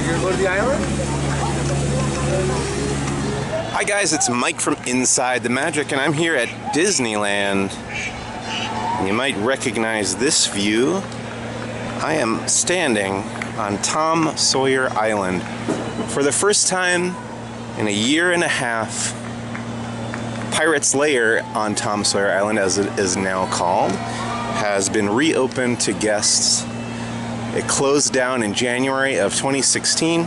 gonna go to the island? Hi guys, it's Mike from Inside the Magic, and I'm here at Disneyland. And you might recognize this view. I am standing on Tom Sawyer Island. For the first time in a year and a half, Pirate's Lair on Tom Sawyer Island, as it is now called, has been reopened to guests. It closed down in January of 2016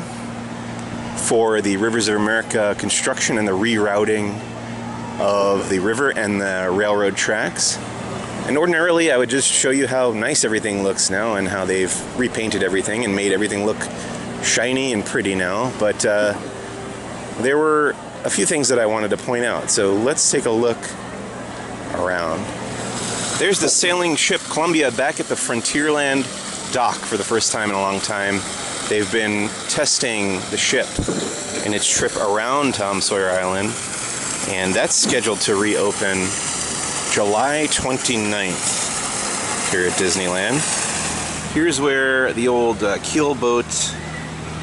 for the Rivers of America construction and the rerouting of the river and the railroad tracks. And ordinarily I would just show you how nice everything looks now and how they've repainted everything and made everything look shiny and pretty now, but there were a few things that I wanted to point out, so let's take a look around. There's the sailing ship Columbia back at the Frontierland dock for the first time in a long time. They've been testing the ship in its trip around Tom Sawyer Island, and that's scheduled to reopen July 29th here at Disneyland. Here's where the old keel boat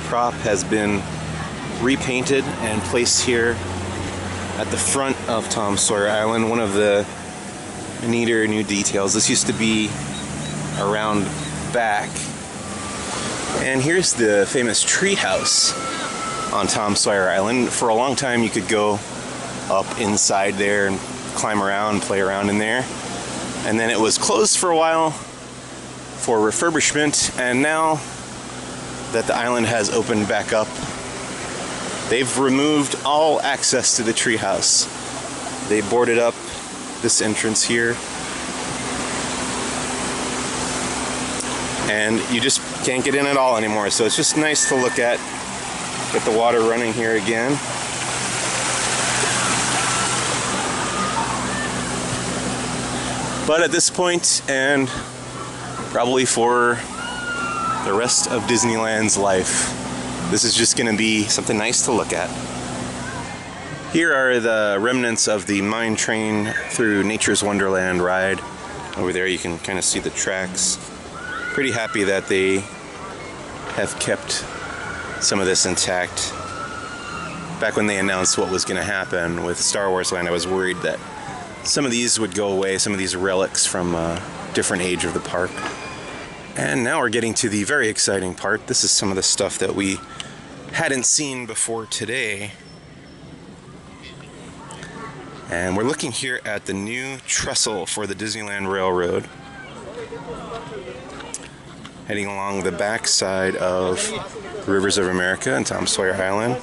prop has been repainted and placed here at the front of Tom Sawyer Island. One of the neater new details. This used to be around back. And here's the famous Treehouse on Tom Sawyer Island. For a long time you could go up inside there and climb around, play around in there. And then it was closed for a while for refurbishment, and now that the island has opened back up, they've removed all access to the treehouse. They boarded up this entrance here, and you just can't get in at all anymore. So it's just nice to look at. Get the water running here again. But at this point, and probably for the rest of Disneyland's life, this is just going to be something nice to look at. Here are the remnants of the mine train through Nature's Wonderland ride. Over there you can kind of see the tracks. Pretty happy that they have kept some of this intact. Back when they announced what was going to happen with Star Wars Land, I was worried that some of these would go away, some of these relics from a different age of the park. And now we're getting to the very exciting part. This is some of the stuff that we hadn't seen before today. And we're looking here at the new trestle for the Disneyland Railroad, heading along the backside of Rivers of America and Tom Sawyer Island.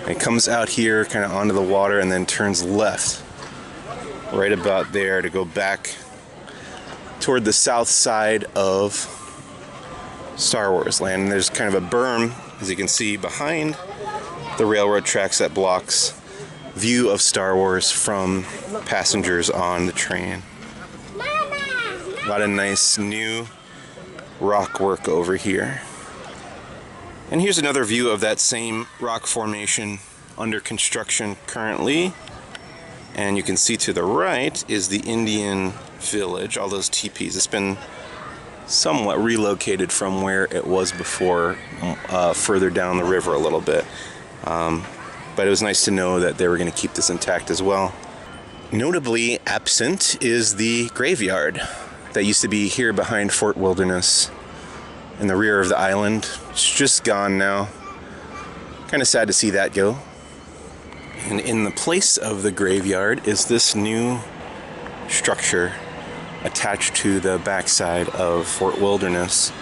It comes out here kind of onto the water and then turns left right about there to go back toward the south side of Star Wars Land. And there's kind of a berm, as you can see, behind the railroad tracks that blocks view of Star Wars from passengers on the train. A lot of nice new rock work over here. And here's another view of that same rock formation under construction currently. And you can see to the right is the Indian village, all those teepees. It's been somewhat relocated from where it was before, further down the river a little bit. But it was nice to know that they were going to keep this intact as well. Notably absent is the graveyard that used to be here behind Fort Wilderness in the rear of the island. It's just gone now. Kind of sad to see that go. And in the place of the graveyard is this new structure attached to the backside of Fort Wilderness.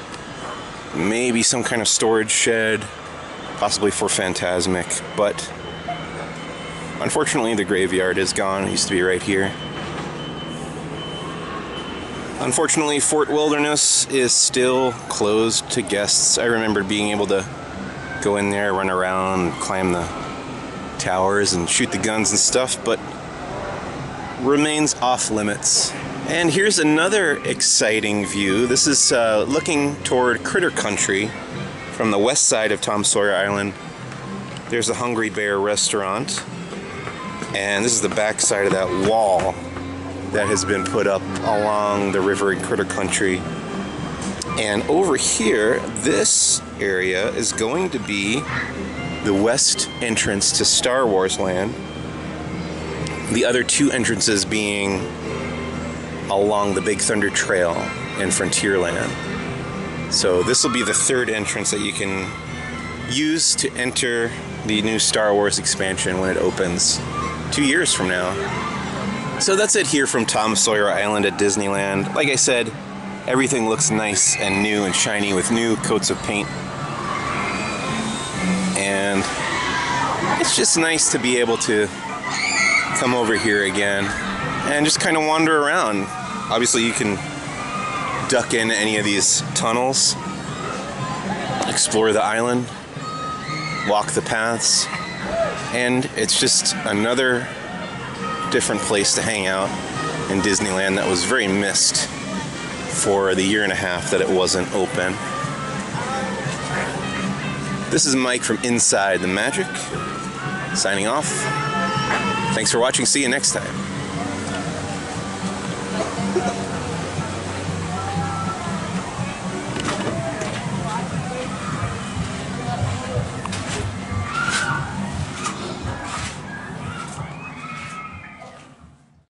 Maybe some kind of storage shed, possibly for Phantasmic, but unfortunately the graveyard is gone. It used to be right here. Unfortunately, Fort Wilderness is still closed to guests. I remember being able to go in there, run around, climb the towers and shoot the guns and stuff, but remains off limits. And here's another exciting view. This is looking toward Critter Country from the west side of Tom Sawyer Island. There's a Hungry Bear restaurant, and this is the back side of that wall that has been put up along the river in Critter Country. And over here, this area is going to be the west entrance to Star Wars Land. The other two entrances being along the Big Thunder Trail in Frontierland. So this will be the third entrance that you can use to enter the new Star Wars expansion when it opens 2 years from now. So that's it here from Tom Sawyer Island at Disneyland. Like I said, everything looks nice and new and shiny with new coats of paint. And it's just nice to be able to come over here again and just kind of wander around. Obviously you can duck in any of these tunnels, explore the island, walk the paths, and it's just another different place to hang out in Disneyland that was very missed for the year and a half that it wasn't open. This is Mike from Inside the Magic, signing off. Thanks for watching. See you next time.